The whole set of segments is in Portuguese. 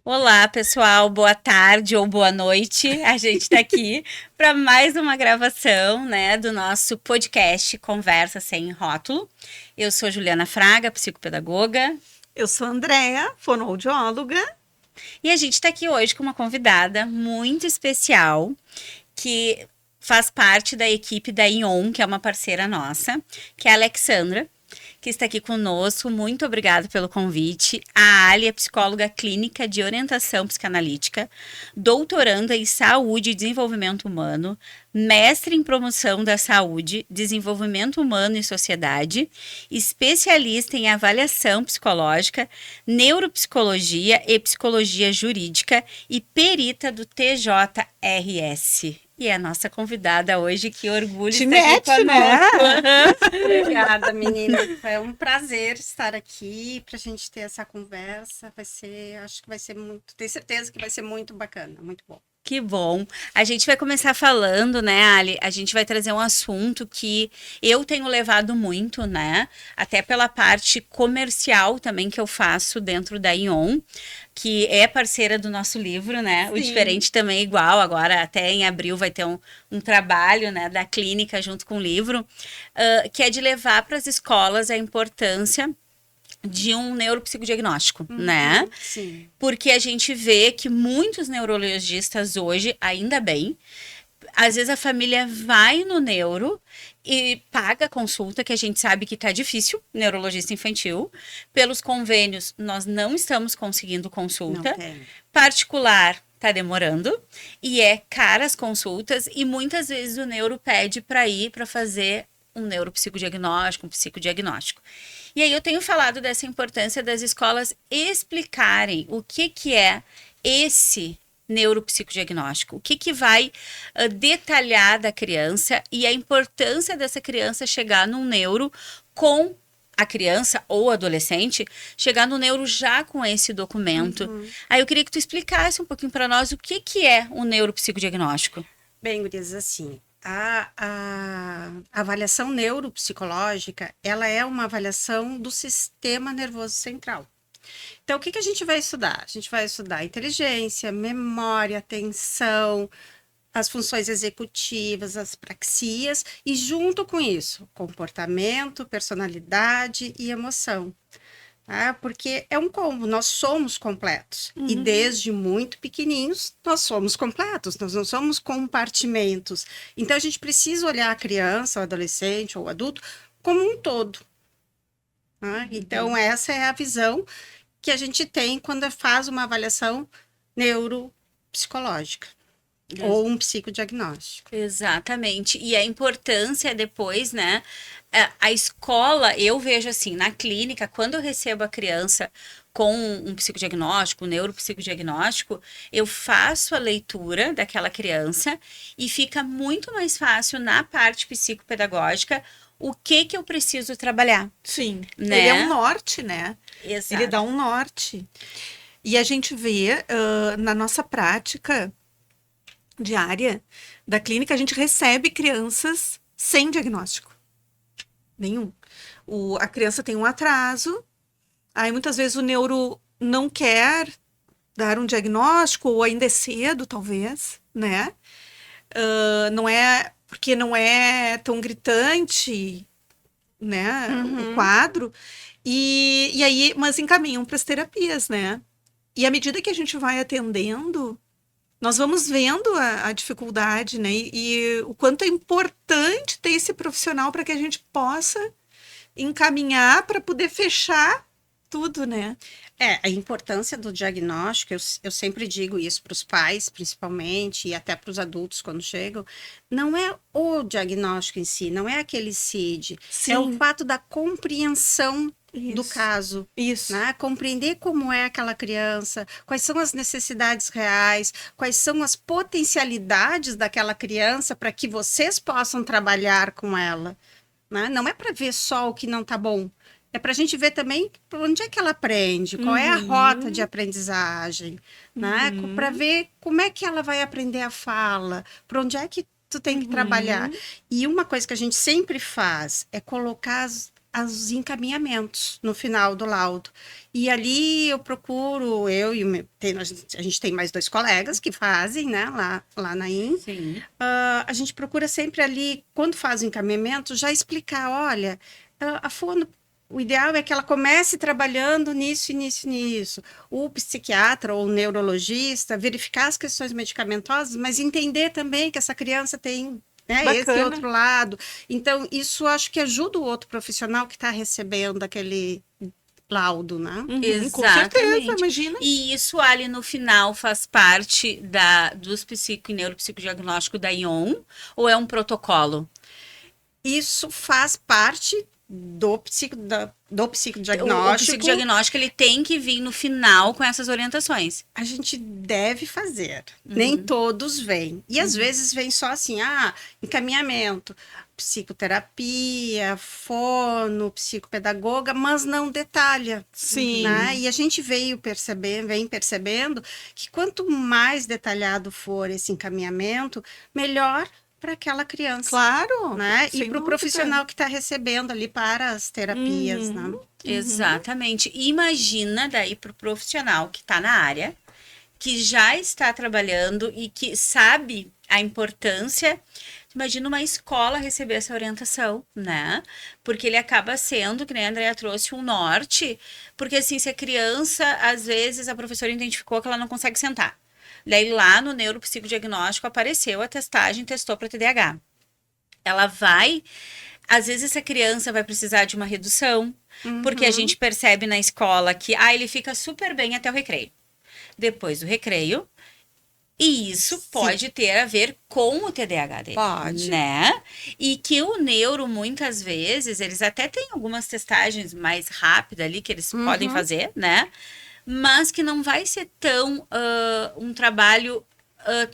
Olá, pessoal, boa tarde ou boa noite. A gente está aqui para mais uma gravação, né, do nosso podcast Conversa Sem Rótulo. Eu sou Juliana Fraga, psicopedagoga, Eu sou a Andrea, fonoaudióloga. e a gente está aqui hoje com uma convidada muito especial que faz parte da equipe da ION, que é uma parceira nossa, que é a Alexandra, que está aqui conosco. Muito obrigada pelo convite. A Ali é psicóloga clínica de orientação psicanalítica, doutoranda em saúde e desenvolvimento humano, mestre em promoção da saúde, desenvolvimento humano e sociedade, especialista em avaliação psicológica, neuropsicologia e psicologia jurídica e perita do TJRS. E é a nossa convidada hoje, que orgulho Te estar aqui mete, né? conosco. Obrigada, menina. É um prazer estar aqui para a gente ter essa conversa. Acho que vai ser muito, tenho certeza que vai ser muito bacana, muito bom. Que bom. A gente vai começar falando, né, Ali? A gente vai trazer um assunto que eu tenho levado muito, né? Até pela parte comercial também que eu faço dentro da ION, que é parceira do nosso livro, né? O Sim. Diferente também é igual. Agora, até em abril, vai ter um trabalho, né, da clínica junto com o livro, que é de levar para as escolas a importância de um neuropsicodiagnóstico, né? Sim. Porque a gente vê que muitos neurologistas hoje, ainda bem, às vezes a família vai no neuro e paga a consulta, que a gente sabe que tá difícil, neurologista infantil. Pelos convênios, nós não estamos conseguindo consulta. Não tem. Particular, tá demorando. E é caras consultas. E muitas vezes o neuro pede para ir para fazer um neuropsicodiagnóstico, um psicodiagnóstico. E aí eu tenho falado dessa importância das escolas explicarem o que é esse neuropsicodiagnóstico, o que vai detalhar da criança e a importância dessa criança chegar num neuro com a criança ou adolescente, chegar no neuro já com esse documento. Aí eu queria que tu explicasse um pouquinho para nós o que é um neuropsicodiagnóstico. Bem, gurias, assim, a avaliação neuropsicológica, ela é uma avaliação do sistema nervoso central. Então, o que a gente vai estudar? A gente vai estudar inteligência, memória, atenção, as funções executivas, as praxias, e junto com isso, comportamento, personalidade e emoção. Tá? Porque é um combo, nós somos completos. E desde muito pequenininhos, nós somos completos, nós não somos compartimentos. Então, a gente precisa olhar a criança, o adolescente ou o adulto como um todo. Tá? Então, essa é a visão que a gente tem quando faz uma avaliação neuropsicológica ou um psicodiagnóstico. Exatamente. E a importância depois, né? A escola, eu vejo assim, na clínica, quando eu recebo a criança com um psicodiagnóstico, um neuropsicodiagnóstico, eu faço a leitura daquela criança e fica muito mais fácil na parte psicopedagógica o que eu preciso trabalhar. Sim. Né? Ele é um norte, né? Exato. Ele dá um norte. E a gente vê na nossa prática diária da clínica, a gente recebe crianças sem diagnóstico nenhum. A criança tem um atraso, aí muitas vezes o neuro não quer dar um diagnóstico, ou ainda é cedo, talvez, né? Não é porque não é tão gritante, né? O quadro. E aí, mas encaminham para as terapias, né? E à medida que a gente vai atendendo, nós vamos vendo a dificuldade, né? E o quanto é importante ter esse profissional para que a gente possa encaminhar para poder fechar tudo, né? A importância do diagnóstico, eu sempre digo isso para os pais, principalmente, e até para os adultos quando chegam, não é o diagnóstico em si, não é aquele CID, Sim. é o fato da compreensão do Isso. caso. Isso. Né? Compreender como é aquela criança, quais são as necessidades reais, quais são as potencialidades daquela criança para que vocês possam trabalhar com ela. Né? Não é para ver só o que não está bom, é para a gente ver também por onde é que ela aprende, qual é a rota de aprendizagem, né? Para ver como é que ela vai aprender a fala, por onde é que tu tem que trabalhar. E uma coisa que a gente sempre faz é colocar os encaminhamentos no final do laudo. E ali eu procuro, a gente tem mais 2 colegas que fazem, né, lá na IN. Sim. A gente procura sempre ali, quando faz o encaminhamento, já explicar, olha, a fono, o ideal é que ela comece trabalhando nisso. O psiquiatra ou o neurologista verificar as questões medicamentosas, mas entender também que essa criança tem, né, esse Bacana. outro lado. Então, isso acho que ajuda o outro profissional que está recebendo aquele laudo, né? Com certeza, Exatamente. imagina. E isso ali no final faz parte dos psico e neuropsicodiagnóstico da ION ou é um protocolo? Isso faz parte do O psicodiagnóstico. psicodiagnóstico ele tem que vir no final com essas orientações. A gente deve fazer. Nem todos vêm. E às vezes vem só assim, encaminhamento, psicoterapia, fono, psicopedagoga, mas não detalha. Sim. Né? E a gente vem percebendo que quanto mais detalhado for esse encaminhamento, melhor para aquela criança. Claro. Né? sem E para o dúvida. profissional que está recebendo ali para as terapias. Né? Exatamente. Imagina daí para o profissional que está na área, que já está trabalhando e que sabe a importância. Imagina uma escola receber essa orientação, né? Porque ele acaba sendo, que nem a Andrea trouxe, um norte. Porque assim, se a criança, às vezes, a professora identificou que ela não consegue sentar. Daí lá no neuropsicodiagnóstico apareceu a testagem, testou para TDAH. Ela vai, às vezes essa criança vai precisar de uma redução, porque a gente percebe na escola que ele fica super bem até o recreio. Depois do recreio, e isso pode ter a ver com o TDAH dele. Pode. Né? E que o neuro, muitas vezes, eles até têm algumas testagens mais rápidas ali que eles podem fazer, né? Mas que não vai ser tão um trabalho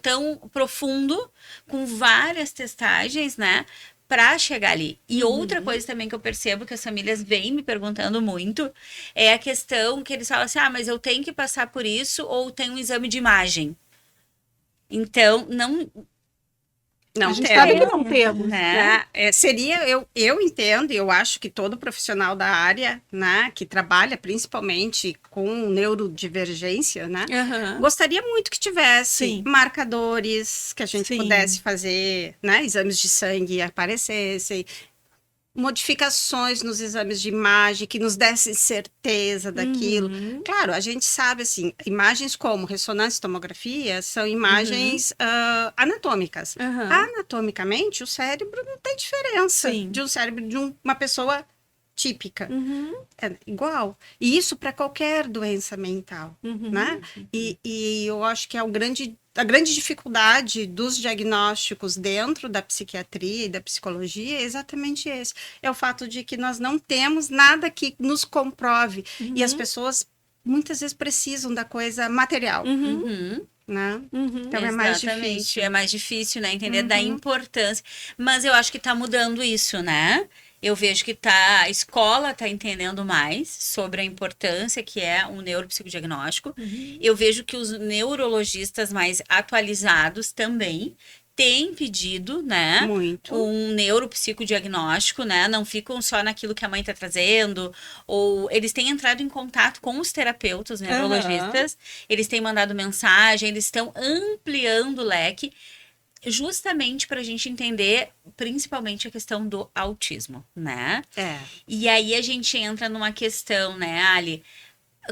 tão profundo, com várias testagens, né? Para chegar ali. E outra coisa também que eu percebo que as famílias vêm me perguntando muito é a questão que eles falam assim: mas eu tenho que passar por isso ou tem um exame de imagem? Então, não. Não A gente tem. sabe que não temos. Né? Seria, eu entendo, e eu acho que todo profissional da área, né, que trabalha principalmente com neurodivergência, né, gostaria muito que tivesse Sim. marcadores, que a gente Sim. pudesse fazer, né, exames de sangue aparecessem, modificações nos exames de imagem que nos dessem certeza daquilo. Claro, a gente sabe, assim, imagens como ressonância e tomografia são imagens anatômicas. Anatomicamente, o cérebro não tem diferença Sim. de um cérebro de uma pessoa típica. É igual. E isso para qualquer doença mental, né? E eu acho que é a grande dificuldade dos diagnósticos dentro da psiquiatria e da psicologia é exatamente esse. É o fato de que nós não temos nada que nos comprove. E as pessoas muitas vezes precisam da coisa material. Né? Então é mais difícil. É mais difícil, né? Entender da importância. Mas eu acho que tá mudando isso, né? Eu vejo que a escola está entendendo mais sobre a importância que é um neuropsicodiagnóstico. Eu vejo que os neurologistas mais atualizados também têm pedido, né? Muito. Um neuropsicodiagnóstico, né? Não ficam só naquilo que a mãe está trazendo, ou eles têm entrado em contato com os terapeutas neurologistas, eles têm mandado mensagem, eles estão ampliando o leque, justamente para a gente entender principalmente a questão do autismo, né? E aí a gente entra numa questão, né, Ali?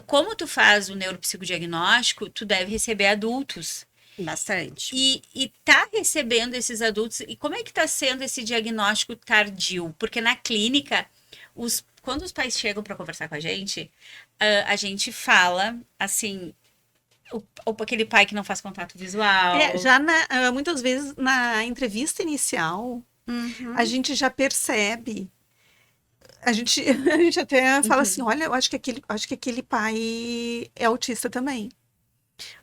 Como tu faz o neuropsicodiagnóstico, tu deve receber adultos. Bastante. E tá recebendo esses adultos, e como é que tá sendo esse diagnóstico tardio? Porque na clínica, quando os pais chegam para conversar com a gente fala, assim, aquele pai que não faz contato visual. Muitas vezes na entrevista inicial, a gente já percebe. A gente até fala assim: olha, eu acho que aquele pai é autista também.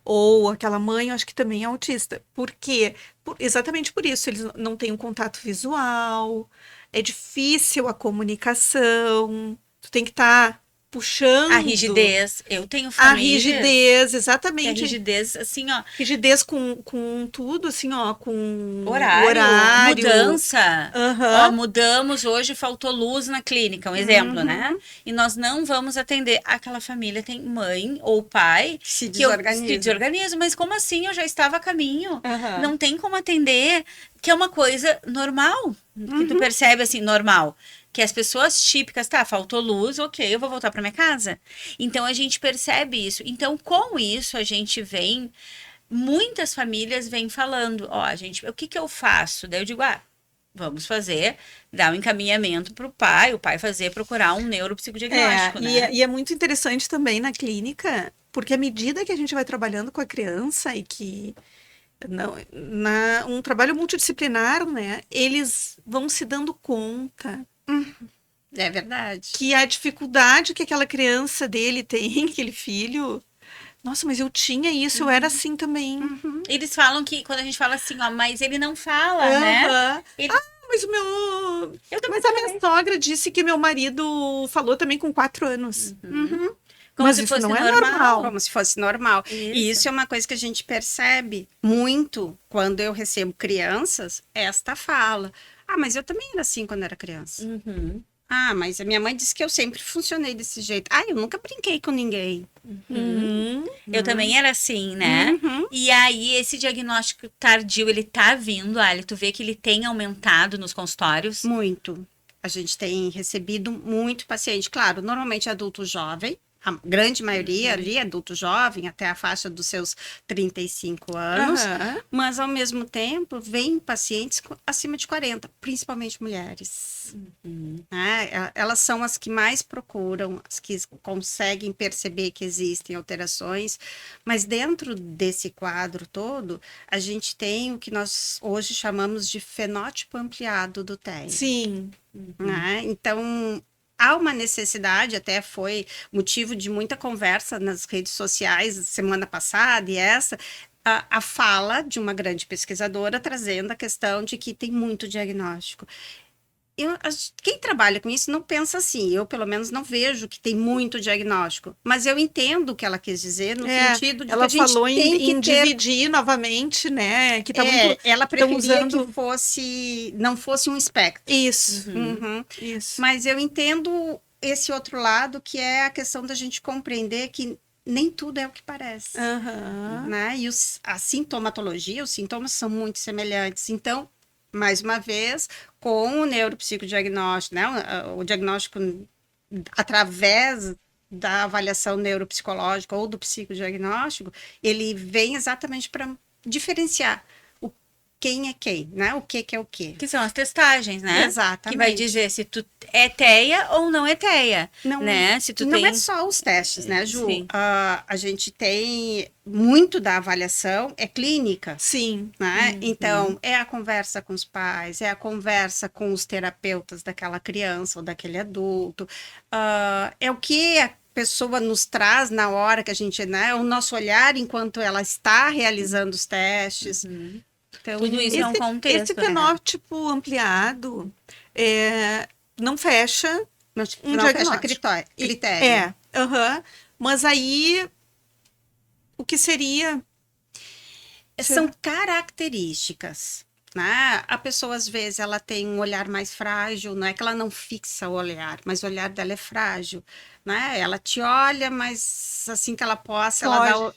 Ou aquela mãe, eu acho que também é autista. Por quê? Exatamente por isso. Eles não têm um contato visual, é difícil a comunicação, tu tem que estar puxando. A rigidez. Eu tenho A famílias. rigidez, que exatamente. A rigidez, assim, ó. Rigidez com tudo, assim, ó, com Horário, mudança. Aham. Ó, mudamos, hoje faltou luz na clínica, um exemplo, né? E nós não vamos atender. Aquela família tem mãe ou pai Se que eu desorganiza. se desorganizo, mas como assim? Eu já estava a caminho. Aham. Não tem como atender, que é uma coisa normal, que tu percebe assim, normal. Que as pessoas típicas, tá, faltou luz, ok, eu vou voltar para minha casa. Então a gente percebe isso. Então, com isso, a gente vem. Muitas famílias vêm falando, ó, gente, o que que eu faço? Daí eu digo, vamos fazer, dar um encaminhamento para o pai fazer, procurar um neuropsicodiagnóstico, né? E é muito interessante também na clínica, porque à medida que a gente vai trabalhando com a criança e que um trabalho multidisciplinar, né, eles vão se dando conta É verdade. que a dificuldade que aquela criança dele tem, aquele filho, nossa, mas eu tinha isso, eu era assim também. Eles falam que, quando a gente fala assim, ó, mas ele não fala, né? Aham. Ele- Mas o meu. Eu também Mas a minha sogra disse que meu marido falou também com 4 anos. Como Mas se isso fosse não é normal. normal. Como se fosse normal. E isso é uma coisa que a gente percebe muito quando eu recebo crianças, esta fala. Mas eu também era assim quando era criança. Mas a minha mãe disse que eu sempre funcionei desse jeito. Eu nunca brinquei com ninguém. Eu também era assim, né? E aí, esse diagnóstico tardio, ele tá vindo, Ali, tu vê que ele tem aumentado nos consultórios? Muito. A gente tem recebido muito paciente. Claro, normalmente adulto jovem. A grande maioria ali é adulto jovem, até a faixa dos seus 35 anos. Aham. Mas, ao mesmo tempo, vem pacientes acima de 40, principalmente mulheres. Elas são as que mais procuram, as que conseguem perceber que existem alterações. Mas, dentro desse quadro todo, a gente tem o que nós hoje chamamos de fenótipo ampliado do TEA. Sim. Então, há uma necessidade, até foi motivo de muita conversa nas redes sociais semana passada e essa, a fala de uma grande pesquisadora trazendo a questão de que tem muito diagnóstico. Quem trabalha com isso não pensa assim, eu pelo menos não vejo que tem muito diagnóstico, mas eu entendo o que ela quis dizer no sentido de ela que a gente falou tem que em ter... dividir novamente, né? Que tá ela preferia usando... que não fosse um espectro. Isso. Isso. Mas eu entendo esse outro lado, que é a questão da gente compreender que nem tudo é o que parece. Né? E a sintomatologia, os sintomas são muito semelhantes. Então, mais uma vez, com o neuropsicodiagnóstico, né? O diagnóstico através da avaliação neuropsicológica ou do psicodiagnóstico, ele vem exatamente para diferenciar quem é quem, né? O que é o quê. Que são as testagens, né? Exatamente. Que vai dizer se tu é TEA ou não é TEA, né? Se tu não tem... é só os testes, né, Ju? Sim. A gente tem muito da avaliação, é clínica. Sim. Né? Então, é a conversa com os pais, é a conversa com os terapeutas daquela criança ou daquele adulto. É o que a pessoa nos traz na hora que a gente, né? O nosso olhar enquanto ela está realizando os testes. Então, Tudo isso é um contexto. Esse fenótipo ampliado não fecha não diagnóstico. fecha critério. Mas aí, o que seria? São características. Né? A pessoa, às vezes, ela tem um olhar mais frágil, não é que ela não fixa o olhar, mas o olhar dela é frágil. Né? Ela te olha, mas assim que ela possa,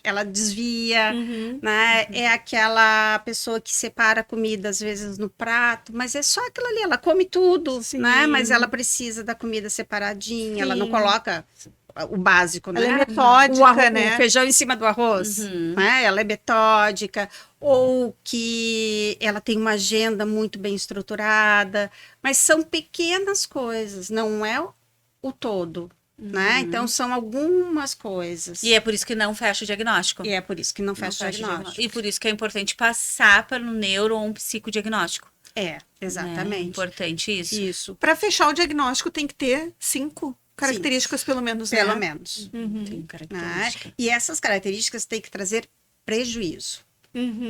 ela desvia. Né? É aquela pessoa que separa a comida, às vezes, no prato, mas é só aquilo ali, ela come tudo, né? Mas ela precisa da comida separadinha, ela não coloca o básico, né? Ela é metódica, né? O feijão em cima do arroz, né? Ela é metódica, ou que ela tem uma agenda muito bem estruturada, mas são pequenas coisas, não é o todo, né? Então, são algumas coisas. E é por isso que não fecha o diagnóstico. E é por isso que não fecha o diagnóstico. E por isso que é importante passar para um neuro ou um psicodiagnóstico. Exatamente. É importante isso. Isso. Para fechar o diagnóstico tem que ter 5 características, pelo menos, né? Pelo menos. Tem característica. E essas características têm que trazer prejuízo.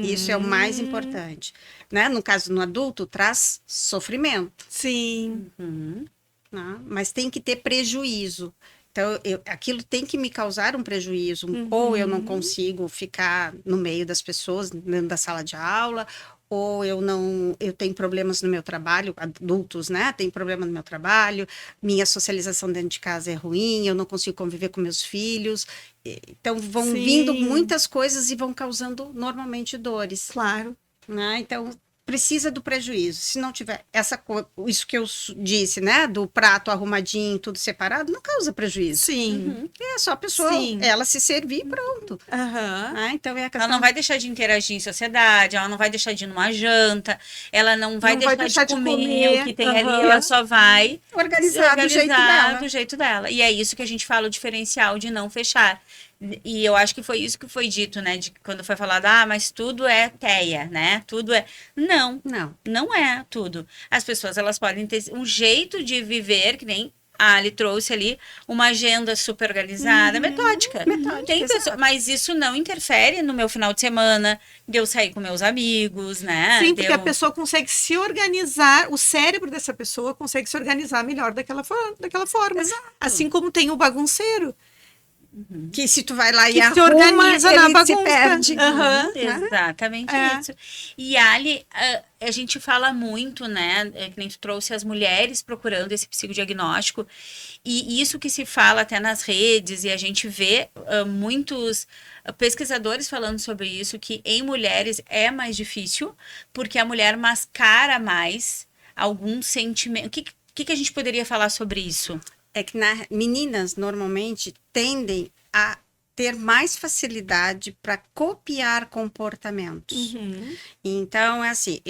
Isso é o mais importante. Né? No caso, no adulto, traz sofrimento. Sim. Né? Mas tem que ter prejuízo. Então, aquilo tem que me causar um prejuízo, ou eu não consigo ficar no meio das pessoas, dentro da sala de aula, ou eu tenho problemas no meu trabalho, adultos, né? Tem problema no meu trabalho, minha socialização dentro de casa é ruim, eu não consigo conviver com meus filhos. Então, vão Sim. vindo muitas coisas e vão causando normalmente dores. Claro. Né? Então, precisa do prejuízo. Se não tiver isso que eu disse, né? Do prato arrumadinho, tudo separado, não causa prejuízo. Sim. É só a pessoa, Sim. ela se servir e pronto. Aham. Ah, então é a Ela questão... não vai deixar de interagir em sociedade, ela não vai deixar de ir numa janta, ela não vai, deixar de comer o que tem ali, ela só vai organizar do jeito organizar dela. do jeito dela. E é isso que a gente fala, o diferencial de não fechar. E eu acho que foi isso que foi dito, né? Quando foi falado, mas tudo é teia, né? Tudo é. Não, Não. não é tudo. As pessoas, elas podem ter um jeito de viver, que nem a Ali trouxe ali, uma agenda super organizada, metódica. Tem exato. pessoa, mas isso não interfere no meu final de semana, de eu sair com meus amigos, né? Sim, De porque a eu- pessoa consegue se organizar, o cérebro dessa pessoa consegue se organizar melhor daquela forma. Exato. Assim como tem o bagunceiro, Que se tu vai lá que e se arruma, organiza na ele se bagunça. perde. Aham. Exatamente É. isso. E Ali, a gente fala muito, né? Que nem tu trouxe as mulheres procurando esse psicodiagnóstico. E isso que se fala até nas redes, e a gente vê muitos pesquisadores falando sobre isso, que em mulheres é mais difícil, porque a mulher mascara mais algum sentimento. O que a gente poderia falar sobre isso? É que meninas normalmente tendem a ter mais facilidade para copiar comportamentos. Então, é assim,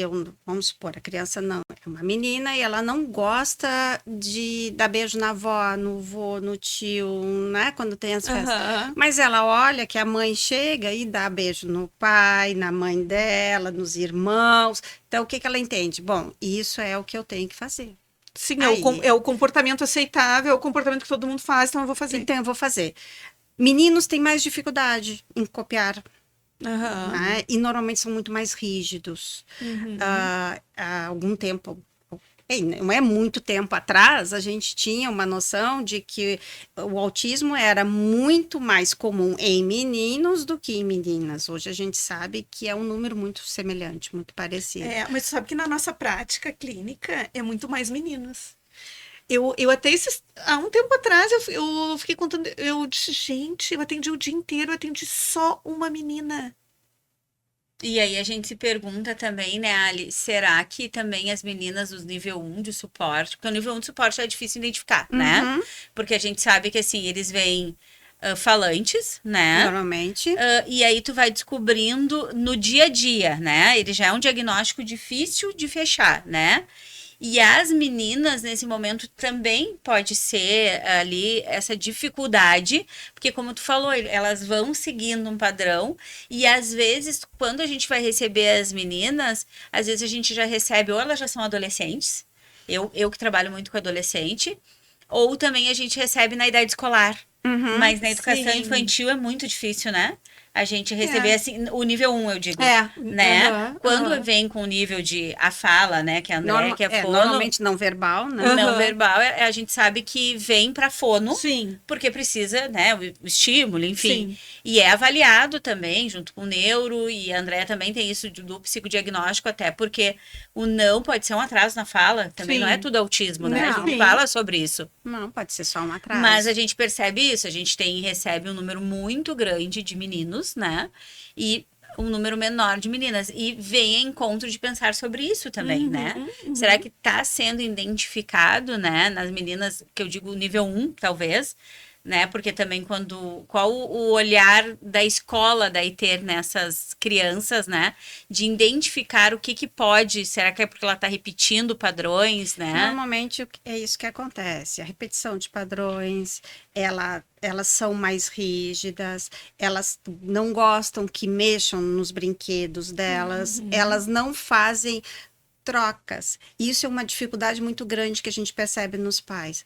vamos supor, a criança não é uma menina e ela não gosta de dar beijo na avó, no vô, no tio, né? Quando tem as festas. Aham. Mas ela olha que a mãe chega e dá beijo no pai, na mãe dela, nos irmãos. Então, o que ela entende? Bom, isso é o que eu tenho que fazer. Sim, Aí. é o comportamento aceitável, é o comportamento que todo mundo faz, então eu vou fazer. Então, eu vou fazer. Meninos têm mais dificuldade em copiar, Aham. né? E normalmente são muito mais rígidos. Há algum tempo, não é muito tempo atrás, a gente tinha uma noção de que o autismo era muito mais comum em meninos do que em meninas. Hoje a gente sabe que é um número muito semelhante, muito parecido. É, mas tu sabe que na nossa prática clínica é muito mais meninas. Eu até há um tempo atrás eu fiquei contando, eu disse, gente, eu atendi o dia inteiro, eu atendi só uma menina. E aí a gente se pergunta também, né, Ali, será que também as meninas do nível 1 de suporte, porque o nível 1 de suporte é difícil identificar, né? Uhum. Porque a gente sabe que, assim, eles vêm falantes, né? Normalmente. E aí tu vai descobrindo no dia a dia, né? Ele já é um diagnóstico difícil de fechar, né? E as meninas, nesse momento, também pode ser ali essa dificuldade, porque como tu falou, elas vão seguindo um padrão, e às vezes, quando a gente vai receber as meninas, às vezes a gente já recebe, ou elas já são adolescentes, eu que trabalho muito com adolescente, ou também a gente recebe na idade escolar. Mas na educação sim. infantil é muito difícil, né? A gente receber, assim, o nível 1, eu digo. É, Né? aham, Quando aham. vem com o nível de a fala, né? Que é a André, que é fono. Normalmente não verbal, né? Aham. Não verbal, a gente sabe que vem para fono, Sim. porque precisa, né? O estímulo, enfim. Sim. E é avaliado também, junto com o neuro, e a Andrea também tem isso do psicodiagnóstico, até porque o não pode ser um atraso na fala, também Sim. não é tudo autismo, né? Não. A gente Sim. fala sobre isso. Não, pode ser só um atraso. Mas a gente percebe isso, a gente recebe um número muito grande de meninos, né? E um número menor de meninas. E vem em encontro de pensar sobre isso também, né? Será que está sendo identificado, né? Nas meninas, que eu digo nível 1, talvez, né? Porque também qual o olhar da escola daí ter nessas crianças, né? De identificar o que pode, será que é porque ela está repetindo padrões, né? Normalmente é isso que acontece. A repetição de padrões, elas são mais rígidas, elas não gostam que mexam nos brinquedos delas, elas não fazem trocas. Isso é uma dificuldade muito grande que a gente percebe nos pais.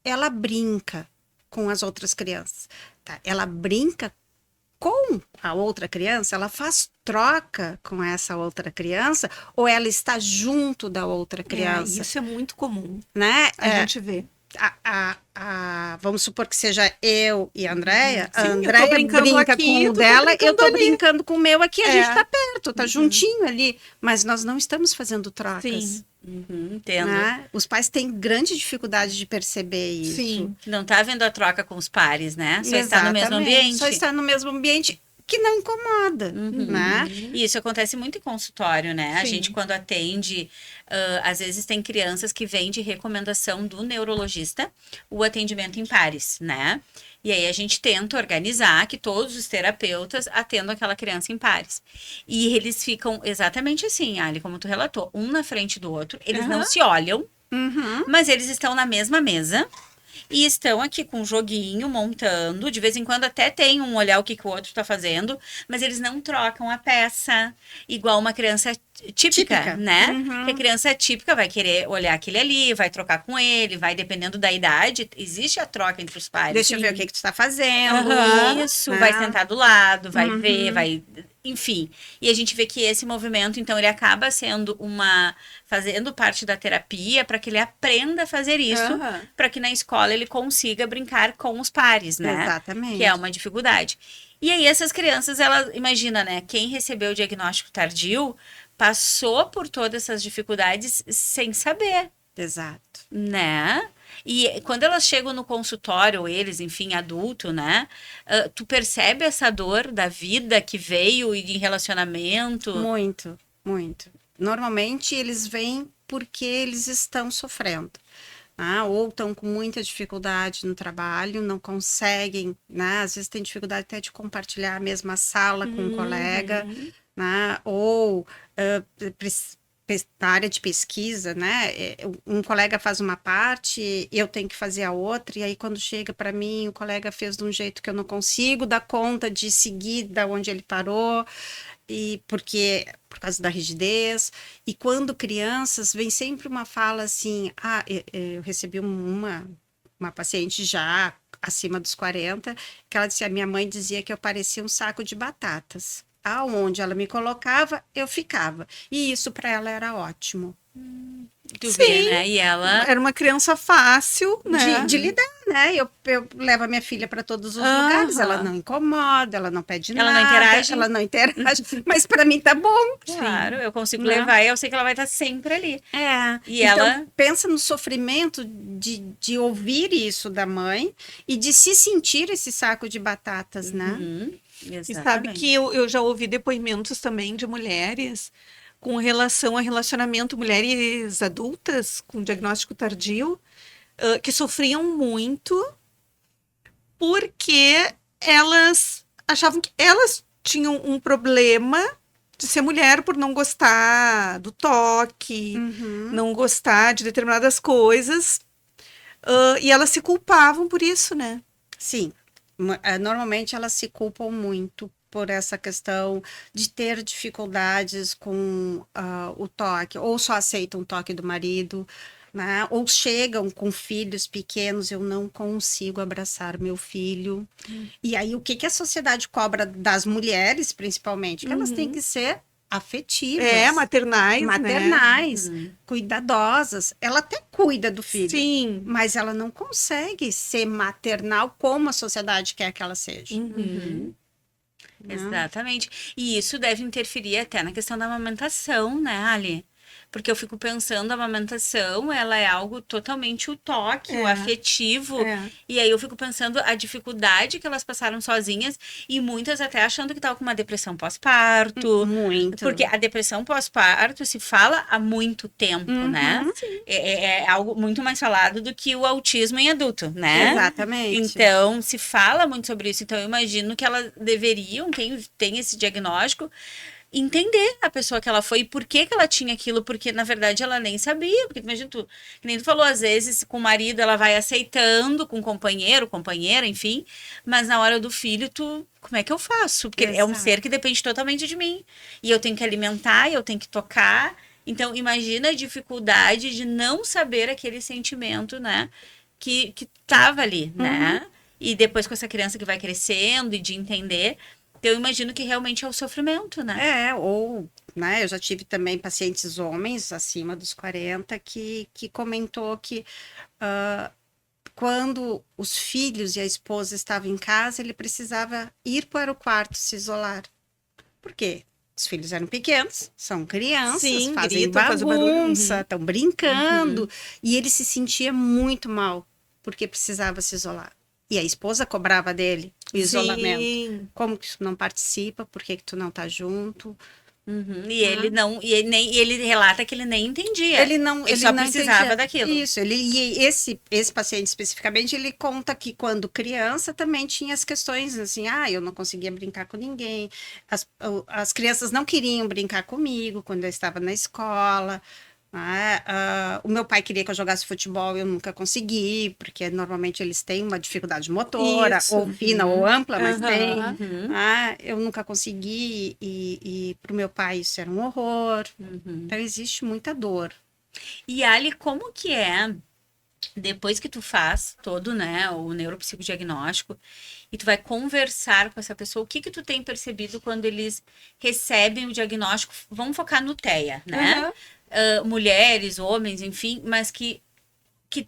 Ela brinca com as outras crianças. Tá? Ela brinca com a outra criança, ela faz troca com essa outra criança, ou ela está junto da outra criança, Isso é muito comum. né? A gente vê. vamos supor que seja eu e a Andréia. A Sim, eu tô Andréia brincando brinca aqui, com tu o tá dela, eu brincando tô ali. brincando com o meu aqui, a É. gente tá perto, tá juntinho ali. Mas nós não estamos fazendo trocas. Sim. Entendo. Né? Os pais têm grande dificuldade de perceber isso. Sim. Não tá vendo a troca com os pares, né? Só está no mesmo Exatamente. ambiente. Só está no mesmo ambiente que não incomoda, né? E isso acontece muito em consultório, né? A Sim. gente, quando atende, às vezes tem crianças que vêm de recomendação do neurologista o atendimento em pares, né? E aí a gente tenta organizar que todos os terapeutas atendam aquela criança em pares. E eles ficam exatamente assim, Ali, como tu relatou, um na frente do outro. Eles não se olham, Uhum. mas eles estão na mesma mesa. E estão aqui com um joguinho, montando. De vez em quando até tem um olhar o que o outro tá fazendo. Mas eles não trocam a peça. Igual uma criança típica, né? Porque a criança típica vai querer olhar aquele ali, vai trocar com ele, vai dependendo da idade. Existe a troca entre os pais. Deixa eu ver o que tu tá fazendo. Isso, né? vai sentar do lado, vai ver, vai... Enfim, e a gente vê que esse movimento, então, ele acaba sendo fazendo parte da terapia para que ele aprenda a fazer isso, Aham. para que na escola ele consiga brincar com os pares, né? Exatamente. Que é uma dificuldade. E aí essas crianças, elas, imagina, né? Quem recebeu o diagnóstico tardio passou por todas essas dificuldades sem saber, Exato. né? E quando elas chegam no consultório, eles, enfim, adulto, né? Tu percebe essa dor da vida que veio e de relacionamento? Muito, muito. Normalmente eles vêm porque eles estão sofrendo. Ou estão com muita dificuldade no trabalho, não conseguem, né? Às vezes tem dificuldade até de compartilhar a mesma sala com um colega, né? Ou na área de pesquisa, né? Um colega faz uma parte, eu tenho que fazer a outra, e aí quando chega para mim, o colega fez de um jeito que eu não consigo dar conta de seguir da onde ele parou, e porque por causa da rigidez. E quando crianças, vem sempre uma fala assim: eu recebi uma paciente já acima dos 40, que ela disse: a minha mãe dizia que eu parecia um saco de batatas. Aonde ela me colocava, eu ficava. E isso para ela era ótimo. Tu Sim. vê, né? E ela... Era uma criança fácil, né? De lidar, né? Eu levo a minha filha para todos os lugares, ela não incomoda, ela não pede Ela nada, não interage? ela não interage, mas para mim tá bom. Claro, eu consigo Né? levar e eu sei que ela vai estar sempre ali. E então, ela... pensa no sofrimento de ouvir isso da mãe e de se sentir esse saco de batatas, né? E sabe Exatamente. que eu já ouvi depoimentos também de mulheres com relação a relacionamento, mulheres adultas com diagnóstico tardio, que sofriam muito porque elas achavam que elas tinham um problema de ser mulher por não gostar do toque, não gostar de determinadas coisas, e elas se culpavam por isso, né? Sim, normalmente elas se culpam muito por essa questão de ter dificuldades com o toque, ou só aceitam o toque do marido, né? Ou chegam com filhos pequenos, eu não consigo abraçar meu filho. E aí, o que a sociedade cobra das mulheres, principalmente? Que elas têm que ser afetivas. Maternais, Maternais, né? cuidadosas. Ela até cuida do filho. Sim. Mas ela não consegue ser maternal como a sociedade quer que ela seja. Exatamente. E isso deve interferir até na questão da amamentação, né, Ali? Porque eu fico pensando, a amamentação, ela é algo totalmente o toque, o afetivo. E aí eu fico pensando a dificuldade que elas passaram sozinhas e muitas até achando que estavam com uma depressão pós-parto. Muito. Porque a depressão pós-parto se fala há muito tempo, né? É algo muito mais falado do que o autismo em adulto, né? Exatamente. Então, se fala muito sobre isso. Então, eu imagino que elas deveriam, quem tem esse diagnóstico, entender a pessoa que ela foi e por que ela tinha aquilo, porque na verdade ela nem sabia, porque imagina tu, que nem tu falou, às vezes com o marido ela vai aceitando, com o companheiro, companheira, enfim, mas na hora do filho como é que eu faço? Porque é um ser que depende totalmente de mim, e eu tenho que alimentar, eu tenho que tocar, então imagina a dificuldade de não saber aquele sentimento, né, que tava ali, né, e depois com essa criança que vai crescendo e de entender. Então, eu imagino que realmente é o sofrimento, né? Né, eu já tive também pacientes homens acima dos 40 que comentou que quando os filhos e a esposa estavam em casa, ele precisava ir para o quarto se isolar. Por quê? Os filhos eram pequenos, são crianças, Sim, fazem gritam, fazem barulho. bagunça, estão brincando. E ele se sentia muito mal, porque precisava se isolar. E a esposa cobrava dele o isolamento. Sim. Como que tu não participa? Por que que tu não tá junto? E ele não, e ele relata que ele nem entendia. Ele não, Ele só não precisava entendia. daquilo. Isso, e esse paciente especificamente, ele conta que quando criança também tinha as questões assim, eu não conseguia brincar com ninguém, as crianças não queriam brincar comigo quando eu estava na escola, o meu pai queria que eu jogasse futebol, eu nunca consegui, porque normalmente eles têm uma dificuldade motora, Isso. ou fina ou ampla, mas Aham. tem. Eu nunca consegui, e para o meu pai isso era um horror. Então existe muita dor. E Ali, como que é, depois que tu faz todo, né, o neuropsicodiagnóstico, e tu vai conversar com essa pessoa, o que que tu tem percebido quando eles recebem o diagnóstico? Vamos focar no TEA, né? Aham. Mulheres, homens, enfim, mas que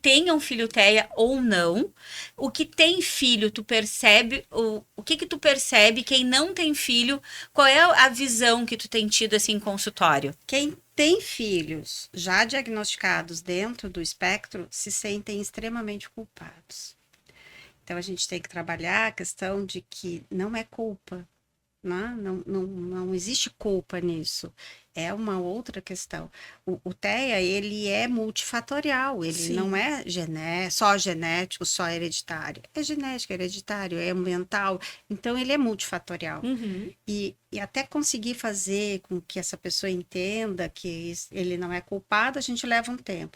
tenham filho TEA ou não. O que tem filho, tu percebe, o que que tu percebe, quem não tem filho, qual é a visão que tu tem tido assim em consultório? Quem tem filhos já diagnosticados dentro do espectro se sentem extremamente culpados. Então a gente tem que trabalhar a questão de que não é culpa, né? Não existe culpa nisso. É uma outra questão. O TEA, ele é multifatorial, ele Sim. não é só genético, só hereditário. É genético, hereditário, é ambiental. Então, ele é multifatorial. E até conseguir fazer com que essa pessoa entenda que ele não é culpado, a gente leva um tempo.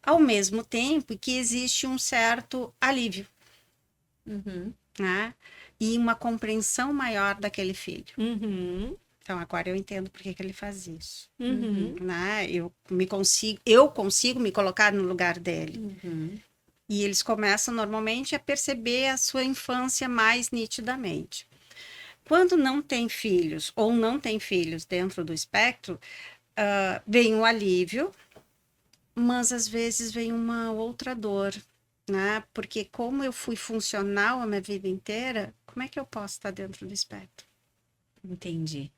Ao mesmo tempo que existe um certo alívio, né? E uma compreensão maior daquele filho. Então, agora eu entendo por que que ele faz isso. Né? Eu consigo me colocar no lugar dele. E eles começam normalmente a perceber a sua infância mais nitidamente. Quando não tem filhos ou não tem filhos dentro do espectro, vem um alívio, mas às vezes vem uma outra dor, né? Porque como eu fui funcional a minha vida inteira, como é que eu posso estar dentro do espectro? Entendi.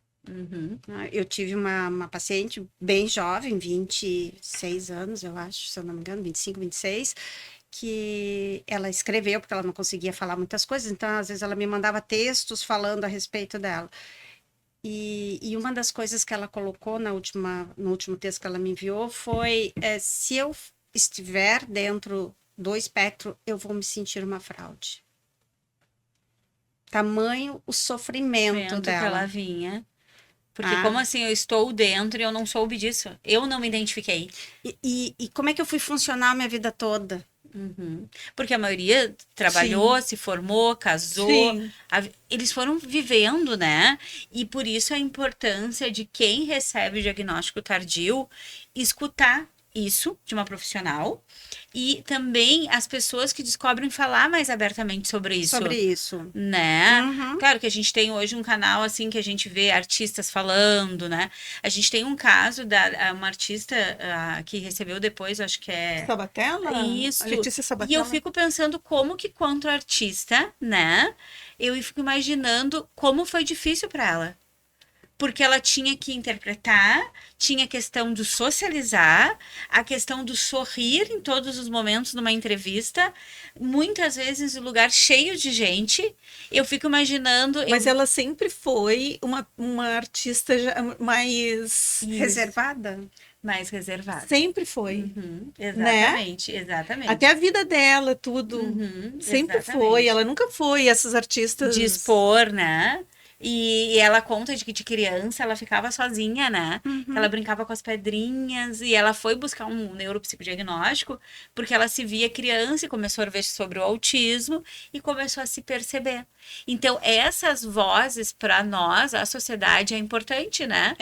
Eu tive uma paciente bem jovem, 26 anos, eu acho, se eu não me engano, 25, 26, que ela escreveu, porque ela não conseguia falar muitas coisas, então às vezes ela me mandava textos falando a respeito dela. E uma das coisas que ela colocou no último texto que ela me enviou foi: se eu estiver dentro do espectro, eu vou me sentir uma fraude. Tamanho o sofrimento Que ela dela. vinha. Porque como assim, eu estou dentro e eu não soube disso? Eu não me identifiquei. E como é que eu fui funcionar a minha vida toda? Porque a maioria trabalhou, se formou, casou. Sim. Eles foram vivendo, né? E por isso a importância de quem recebe o diagnóstico tardio escutar isso de uma profissional e também as pessoas que descobrem falar mais abertamente sobre isso. Sobre isso. Né? Claro que a gente tem hoje um canal assim que a gente vê artistas falando, né? A gente tem um caso da uma artista que recebeu depois, acho que é Sabatella? isso. A Letícia E Sabatella. eu fico pensando como que quanto artista, né? Eu fico imaginando como foi difícil para ela. Porque ela tinha que interpretar, tinha a questão do socializar, a questão do sorrir em todos os momentos numa entrevista, muitas vezes em lugar cheio de gente. Eu fico imaginando. Mas ela sempre foi uma artista mais reservada. Mais reservada. Sempre foi. Exatamente, exatamente. Até a vida dela, tudo. Sempre exatamente. foi. Ela nunca foi essas artistas. De expor, né? E ela conta de que de criança ela ficava sozinha, né? Ela brincava com as pedrinhas e ela foi buscar um neuropsicodiagnóstico porque ela se via criança e começou a ver sobre o autismo e começou a se perceber. Então, essas vozes, para nós, a sociedade, é importante, né?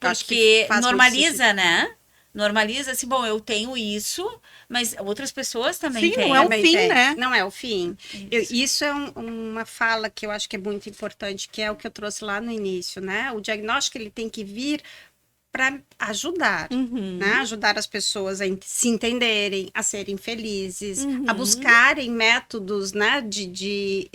Porque normaliza, né? Normaliza assim, bom, eu tenho isso, mas outras pessoas também têm. Sim, não é o fim, né? Não é o fim. Isso é uma fala que eu acho que é muito importante, que é o que eu trouxe lá no início, né? O diagnóstico, ele tem que vir para ajudar, Uhum. né? Ajudar as pessoas a se entenderem, a serem felizes, Uhum. a buscarem métodos, né? De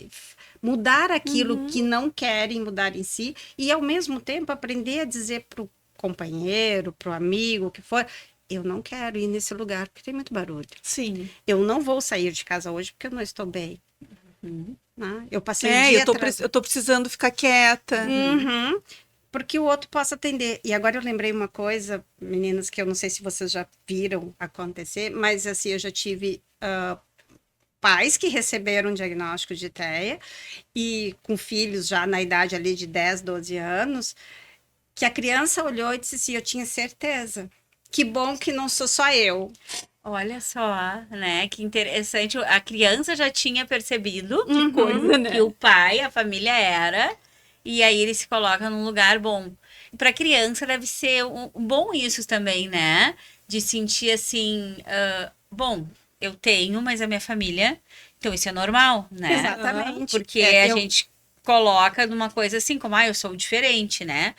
mudar aquilo Uhum. que não querem mudar em si e, ao mesmo tempo, aprender a dizer pro companheiro, pro amigo, o que for, eu não quero ir nesse lugar porque tem muito barulho. Sim. Eu não vou sair de casa hoje porque eu não estou bem. Né? Eu passei o É, dia eu tô precisando ficar quieta. Uhum. Porque o outro possa atender. E agora eu lembrei uma coisa, meninas, que eu não sei se vocês já viram acontecer, mas assim, eu já tive pais que receberam um diagnóstico de TEA e com filhos já na idade ali de 10, 12 anos, que a criança olhou e disse assim, eu tinha certeza. Que bom que não sou só eu. Olha só, né? Que interessante. A criança já tinha percebido Que coisa, né? que o pai, a família era, e aí ele se coloca num lugar bom. Para criança deve ser bom isso também, né? De sentir assim, bom, eu tenho, mas a minha família, então isso é normal, né? Exatamente. Porque É, a eu- gente coloca numa coisa assim, como, eu sou diferente, né?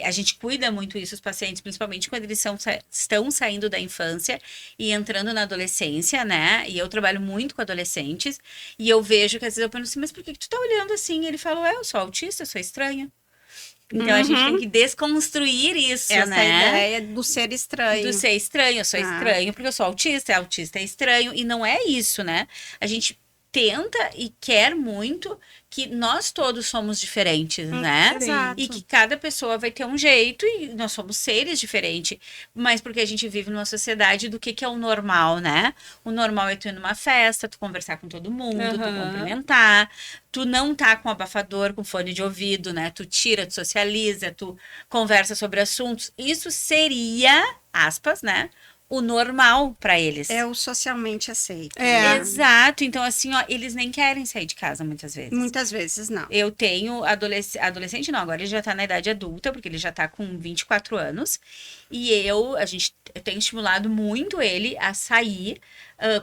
A gente cuida muito isso, os pacientes, principalmente quando eles estão saindo da infância e entrando na adolescência, né? E eu trabalho muito com adolescentes, e eu vejo que às vezes eu penso assim, mas por que tu tá olhando assim? E ele fala, eu sou autista, eu sou estranho. Então a gente tem que desconstruir isso, essa né? ideia do ser estranho. Do ser estranho, eu sou Ah. estranho porque eu sou autista é estranho, e não é isso, né? A gente tenta e quer muito que nós todos somos diferentes, né? Exato. E que cada pessoa vai ter um jeito e nós somos seres diferentes, mas porque a gente vive numa sociedade do que é o normal, né? O normal é tu ir numa festa, tu conversar com todo mundo, tu Aham. cumprimentar, tu não tá com abafador, com fone de ouvido, né? Tu tira, tu socializa, tu conversa sobre assuntos. Isso seria, aspas, né? O normal para eles. É o socialmente aceito. É. né? Exato. Então, assim, ó, eles nem querem sair de casa muitas vezes. Muitas vezes não. Eu tenho adolescente, não, agora ele já tá na idade adulta, porque ele já tá com 24 anos. E eu tenho estimulado muito ele a sair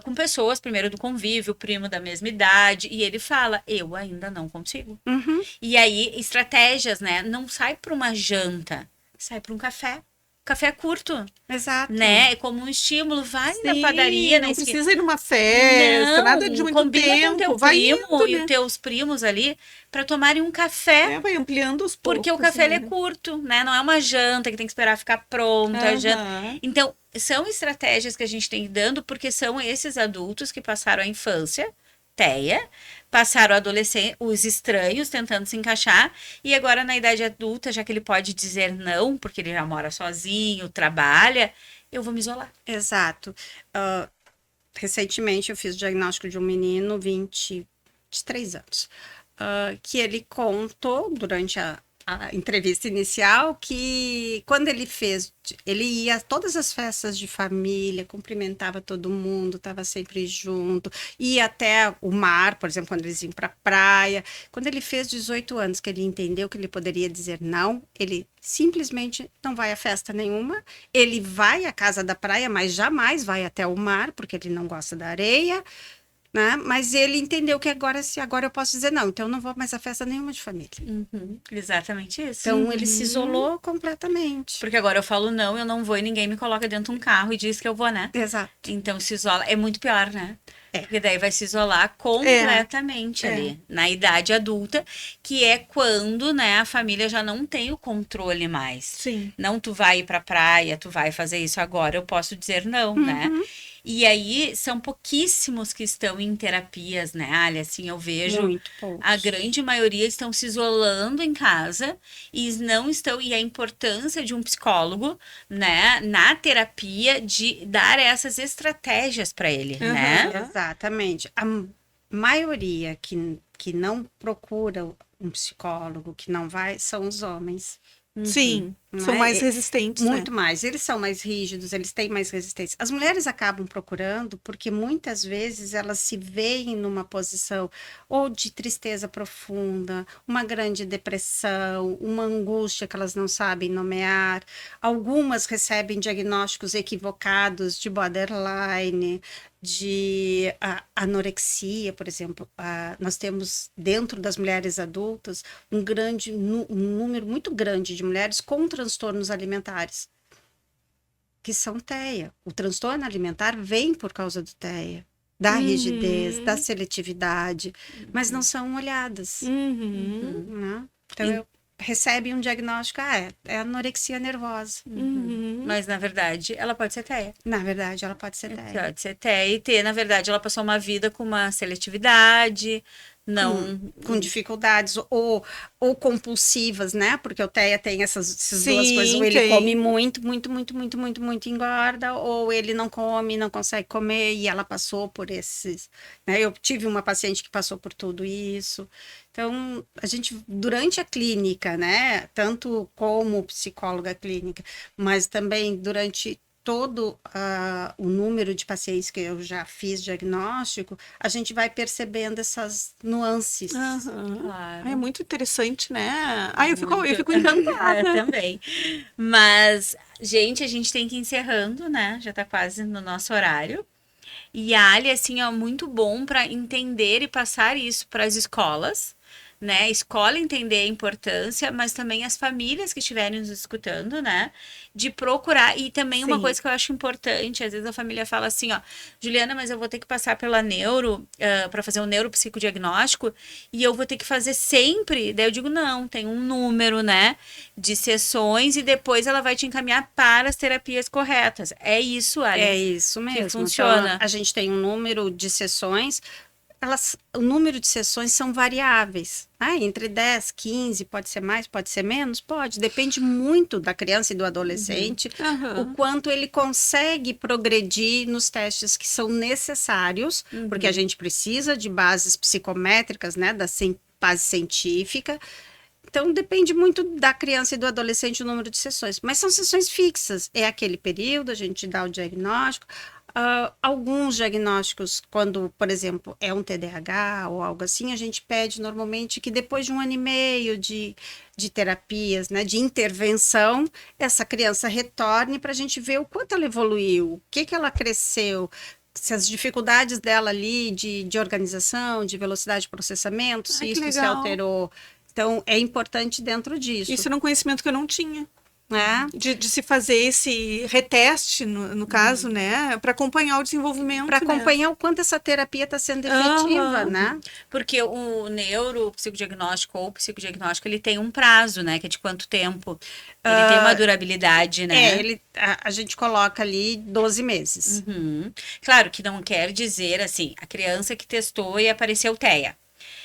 com pessoas, primeiro do convívio, primo da mesma idade. E ele fala, eu ainda não consigo. Uhum. E aí, estratégias, né? Não sai para uma janta, sai para um café. Café é curto, Exato. né? É como um estímulo, vai na Sim, padaria, na não esquina. precisa ir numa festa, Não, nada de muito combina com tempo. teu Vai primo indo, e né? os teus primos ali para tomarem um café. Vai ampliando os poucos. Porque o café ele é né? curto, né? Não é uma janta que tem que esperar ficar pronta. A janta. Aham. Então, são estratégias que a gente tem dando, porque são esses adultos que passaram a infância, TEA, passaram a adolescência, os estranhos tentando se encaixar, e agora na idade adulta, já que ele pode dizer não, porque ele já mora sozinho, trabalha, eu vou me isolar. Exato. Recentemente eu fiz o diagnóstico de um menino, 23 anos, que ele contou durante a entrevista inicial que quando ele ia a todas as festas de família, cumprimentava todo mundo, estava sempre junto, ia até o mar, por exemplo, quando eles iam para a praia. Quando ele fez 18 anos, que ele entendeu que ele poderia dizer não, ele simplesmente não vai a festa nenhuma, ele vai à casa da praia, mas jamais vai até o mar, porque ele não gosta da areia, né? Mas ele entendeu que agora eu posso dizer não, então eu não vou mais a festa nenhuma de família. Exatamente isso. Então ele se isolou completamente. Porque agora eu falo não, eu não vou e ninguém me coloca dentro de um carro e diz que eu vou, né? Exato. Então se isola. É muito pior, né? É. Porque daí vai se isolar completamente ali, na idade adulta, que é quando, né, a família já não tem o controle mais. Sim. Não, tu vai ir pra praia, tu vai fazer isso agora, eu posso dizer não, né? E aí são pouquíssimos que estão em terapias, né? Olha, assim, eu vejo Muito pouco. a grande maioria estão se isolando em casa e não estão, e a importância de um psicólogo, né, na terapia de dar essas estratégias para ele, né? Exatamente. A maioria que não procura um psicólogo, que não vai, são os homens. Sim. São Né? mais resistentes. Muito né? mais. Eles são mais rígidos, eles têm mais resistência. As mulheres acabam procurando porque muitas vezes elas se veem numa posição ou de tristeza profunda, uma grande depressão, uma angústia que elas não sabem nomear. Algumas recebem diagnósticos equivocados de borderline, de anorexia, por exemplo. Nós temos dentro das mulheres adultas um número muito grande de mulheres com transtornos alimentares. que são TEA. O transtorno alimentar vem por causa do TEA, da rigidez, da seletividade, mas não são olhadas. Né? Então, recebe um diagnóstico, é anorexia nervosa. Mas, na verdade, ela pode ser TEA. Na verdade, ela pode ser TEA. Pode ser TEA e ter, na verdade, ela passou uma vida com uma seletividade, não... Com dificuldades ou compulsivas, né? Porque o TEA tem essas duas coisas. Ou ele come muito, engorda, ou ele não come, não consegue comer, e ela passou por esses... Né? Eu tive uma paciente que passou por tudo isso. Então, a gente, durante a clínica, né? Tanto como psicóloga clínica, mas também durante todo o número de pacientes que eu já fiz diagnóstico, a gente vai percebendo essas nuances. Claro. É muito interessante, né? Eu fico encantada. Também. Mas, gente, a gente tem que ir encerrando, né? Já tá quase no nosso horário. E a Ali, assim, ó, muito bom para entender e passar isso para as escolas, né? A escola entender a importância, mas também as famílias que estiverem nos escutando, né? De procurar. E também uma coisa que eu acho importante, às vezes a família fala assim, ó, Juliana, mas eu vou ter que passar pela neuro, para fazer um neuropsicodiagnóstico, e eu vou ter que fazer sempre. Daí eu digo, não, tem um número, né? De sessões, e depois ela vai te encaminhar para as terapias corretas. É isso, Ali. É isso mesmo. Que funciona. Então, a gente tem um número de sessões. O número de sessões são variáveis, né? Entre 10, 15, pode ser mais, pode ser menos, pode, depende muito da criança e do adolescente, o quanto ele consegue progredir nos testes que são necessários, porque a gente precisa de bases psicométricas, né, da base científica. Então, depende muito da criança e do adolescente o número de sessões, mas são sessões fixas, é aquele período, a gente dá o diagnóstico. Alguns diagnósticos, quando, por exemplo, é um TDAH ou algo assim, a gente pede normalmente que depois de 1 ano e meio de terapias, né, de intervenção, essa criança retorne para a gente ver o quanto ela evoluiu, o que ela cresceu, se as dificuldades dela ali de organização, de velocidade de processamento, se isso se alterou. Então, é importante dentro disso. Isso era um conhecimento que eu não tinha. De se fazer esse reteste, no caso, né? Para acompanhar o desenvolvimento. Para acompanhar o quanto essa terapia está sendo efetiva, né? Porque o neuropsicodiagnóstico ou psicodiagnóstico, ele tem um prazo, né? Que é de quanto tempo? Ele tem uma durabilidade, né? A gente coloca ali 12 meses. Claro que não quer dizer, assim, a criança que testou e apareceu TEA.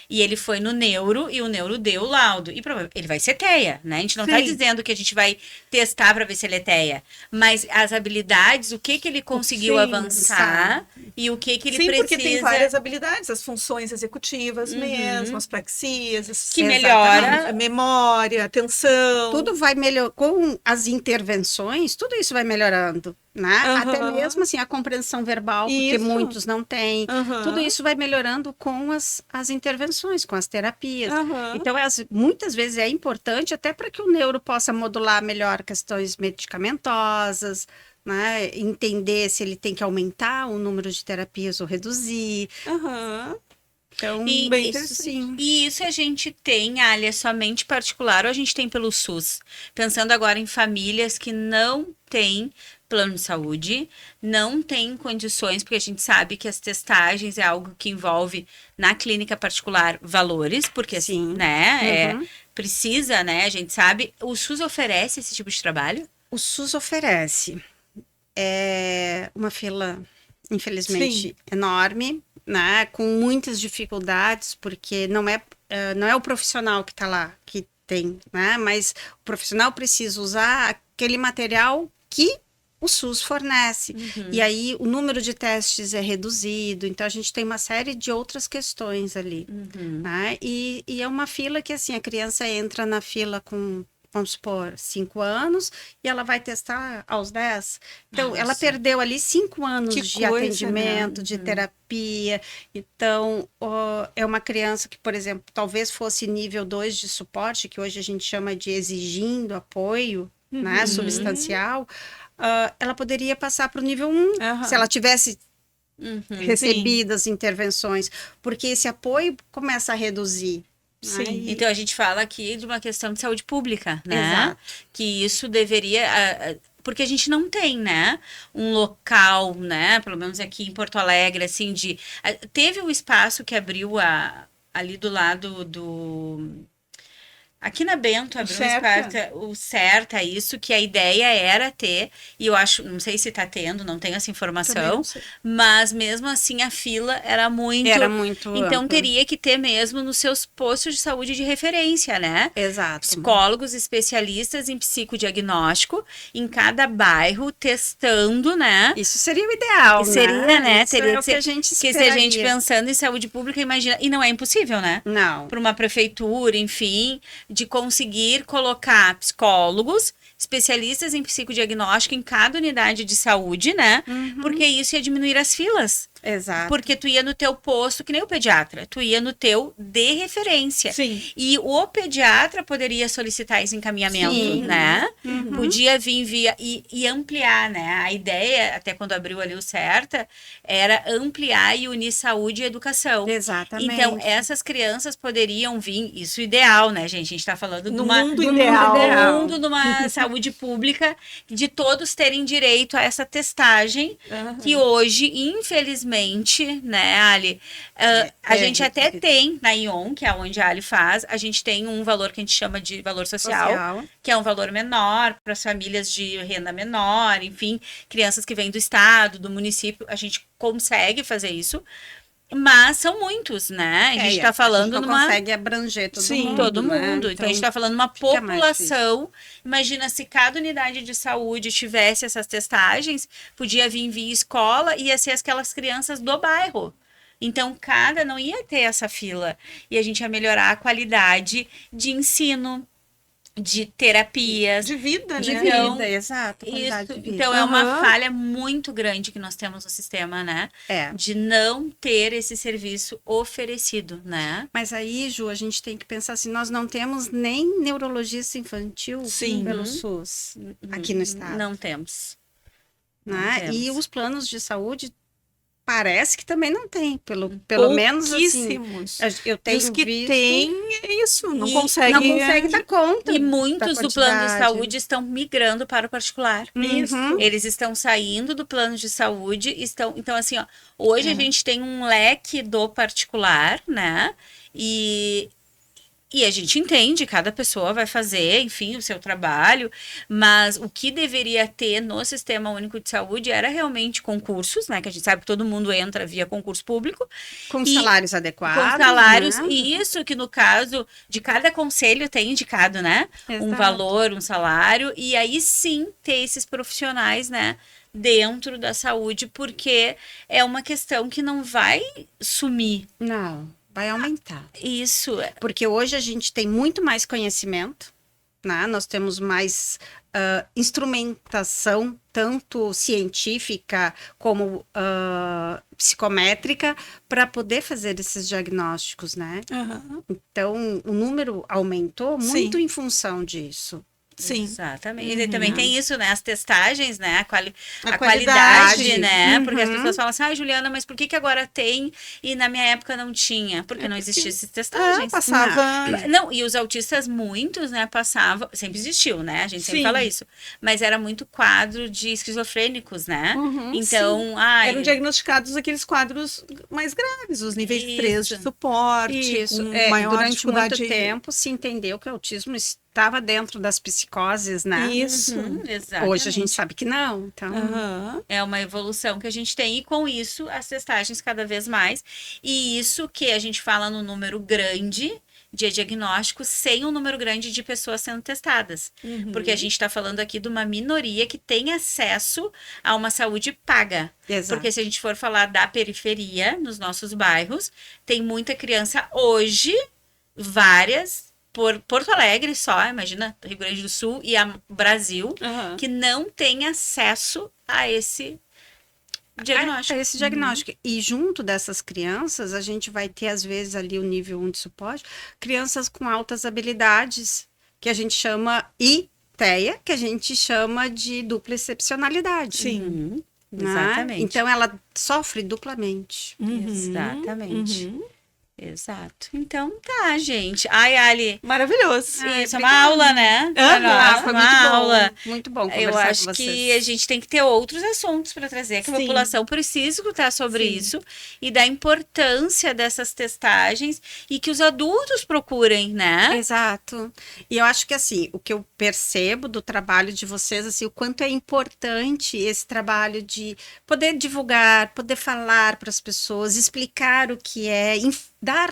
E ele foi no neuro e o neuro deu o laudo. E ele vai ser TEA, né? A gente não tá dizendo que a gente vai testar para ver se ele é TEA. Mas as habilidades, o que ele conseguiu avançar e o que ele precisa... Sim, porque tem várias habilidades. As funções executivas mesmo, as praxias. Que melhora. A memória, a atenção. Tudo vai melhor. Com as intervenções, tudo isso vai melhorando. Né? Até mesmo assim, a compreensão verbal, porque muitos não têm. Tudo isso vai melhorando com as intervenções, com as terapias. Então, muitas vezes é importante até para que o neuro possa modular melhor questões medicamentosas, né? Entender se ele tem que aumentar o número de terapias ou reduzir. Então, bem interessante. E isso a gente tem, Ali, somente particular ou a gente tem pelo SUS? Pensando agora em famílias que não têm plano de saúde, não tem condições, porque a gente sabe que as testagens é algo que envolve na clínica particular valores, porque assim, né, precisa, né, a gente sabe. O SUS oferece esse tipo de trabalho? O SUS oferece. É uma fila, infelizmente, enorme, né, com muitas dificuldades, porque não é o profissional que está lá que tem, né, mas o profissional precisa usar aquele material que o SUS fornece. E aí o número de testes é reduzido, então a gente tem uma série de outras questões ali. Né? E é uma fila que, assim, a criança entra na fila com, vamos supor, 5 anos e ela vai testar aos 10. Então, ela perdeu ali 5 anos de atendimento, de terapia. Então, é uma criança que, por exemplo, talvez fosse nível 2 de suporte, que hoje a gente chama de exigindo apoio, né, substancial. Ela poderia passar para o nível 1, se ela tivesse recebido as intervenções, porque esse apoio começa a reduzir. Sim. Então a gente fala aqui de uma questão de saúde pública, né? Exato. Que isso deveria, porque a gente não tem, né, um local, né, pelo menos aqui em Porto Alegre, assim, teve o espaço que abriu ali do lado do... Aqui na Bento abriu um espaço, o Certa, isso, que a ideia era ter, e eu acho, não sei se tá tendo, não tenho essa informação, mas mesmo assim a fila era muito... Então ampla. teria que ter mesmo nos seus postos de saúde de referência, né? Exato. Psicólogos especialistas em psicodiagnóstico em cada bairro, testando, né? Isso seria o ideal, Seria, né? Isso Teria é o que a gente que se a esperaria. gente pensando em saúde pública, imagina... E não é impossível, né? Não. Para uma prefeitura, enfim, de conseguir colocar psicólogos, especialistas em psicodiagnóstico em cada unidade de saúde, né? Porque isso ia diminuir as filas. Exato. Porque tu ia no teu posto, que nem o pediatra, tu ia no teu de referência. Sim. E o pediatra poderia solicitar esse encaminhamento, Sim. né? Podia vir via e ampliar, né? A ideia, até quando abriu ali o Certa, era ampliar e unir saúde e educação. Exatamente. Então, essas crianças poderiam vir, isso ideal, né, gente? A gente está falando No de uma, mundo ideal. no mundo de uma saúde pública, de todos terem direito a essa testagem, que hoje, infelizmente, né, Ali, a gente até tem na ION, que é onde a Ali faz, a gente tem um valor que a gente chama de valor social. Que é um valor menor para as famílias de renda menor, enfim, crianças que vêm do estado, do município, a gente consegue fazer isso. Mas são muitos, né? A gente está falando não consegue abranger todo mundo. Todo né? mundo. Então, a gente está falando uma população. Imagina se cada unidade de saúde tivesse essas testagens, podia vir via escola e ia ser aquelas crianças do bairro. Então, não ia ter essa fila. E a gente ia melhorar a qualidade de ensino, de terapias. De vida, De né? vida, exato. Qualidade de vida. Então, é uma falha muito grande que nós temos no sistema, né? De não ter esse serviço oferecido, né? Mas aí, Ju, a gente tem que pensar assim, nós não temos nem neurologista infantil pelo SUS aqui no estado. Não temos. Né? E os planos de saúde parece que também não tem, pelo menos assim. Eu tenho os que visto... tem isso, não consegue dar conta. E muitos do plano de saúde estão migrando para o particular. Eles estão saindo do plano de saúde, então assim, ó, hoje a gente tem um leque do particular, né? E a gente entende, cada pessoa vai fazer, enfim, o seu trabalho, mas o que deveria ter no Sistema Único de Saúde era realmente concursos, né? Que a gente sabe que todo mundo entra via concurso público. Com salários adequados. Com salários, né? e isso que no caso de cada conselho tem indicado, né? Exato. Um valor, um salário, e aí sim ter esses profissionais, né? Dentro da saúde, porque é uma questão que não vai sumir. Não. Vai aumentar. Isso. Porque hoje a gente tem muito mais conhecimento, né? Nós temos mais instrumentação, tanto científica como psicométrica, para poder fazer esses diagnósticos, né? Então, o número aumentou muito em função disso. Sim. Exatamente. E também tem isso, né? As testagens, né? A qualidade, né? Porque as pessoas falam assim, Juliana, mas por que agora tem e na minha época não tinha? Porque não existia essas testagens. Passava... Não, e os autistas, muitos, né, passavam... Sempre existiu, né? A gente sempre fala isso. Mas era muito quadro de esquizofrênicos, né? Então, eram diagnosticados aqueles quadros mais graves, os níveis 3 de suporte, com maior durante dificuldade... muito tempo se entendeu que o autismo estava dentro das psicoses, né? Isso. Exatamente. Hoje a gente sabe que não. Então, é uma evolução que a gente tem e com isso as testagens cada vez mais. E isso que a gente fala no número grande de diagnósticos sem um número grande de pessoas sendo testadas. Porque a gente está falando aqui de uma minoria que tem acesso a uma saúde paga. Exato. Porque se a gente for falar da periferia, nos nossos bairros, tem muita criança hoje, várias... Por Porto Alegre só, imagina, Rio Grande do Sul e Brasil, que não tem acesso a esse diagnóstico. E junto dessas crianças, a gente vai ter, às vezes, ali o nível 1 de suporte, crianças com altas habilidades, que a gente chama ITEA, que a gente chama de dupla excepcionalidade. Sim. Né? Exatamente. Então, ela sofre duplamente. Exatamente. Exato. Então tá, gente. Ai, Ali, Maravilhoso. isso é obrigada. uma aula, né? Pra Aham. nós, Foi uma muito aula. bom. Muito bom conversar Eu acho com que vocês. a gente tem que ter outros assuntos para trazer, que a Sim. população precisa escutar sobre Sim. isso e da importância dessas testagens e que os adultos procurem, né? Exato. E eu acho que assim, o que eu percebo do trabalho de vocês, assim, o quanto é importante esse trabalho de poder divulgar, poder falar para as pessoas, explicar o que é,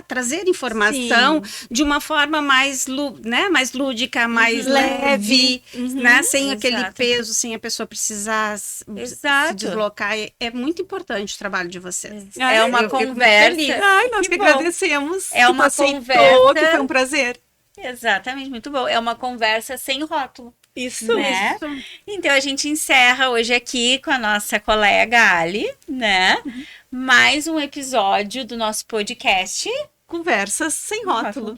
trazer informação de uma forma mais, né, mais lúdica, mais leve, né, sem aquele Exato. peso, sem a pessoa precisar se Exato. deslocar. É muito importante o trabalho de vocês. É uma eu fico muito conversa. feliz. Ai, nós Que que bom. agradecemos. É que uma tu aceitou, conversa. que foi um prazer. Exatamente, muito bom. É uma conversa sem rótulo. Isso. Né? Então a gente encerra hoje aqui com a nossa colega Ali, né? Mais um episódio do nosso podcast. Conversas sem rótulo.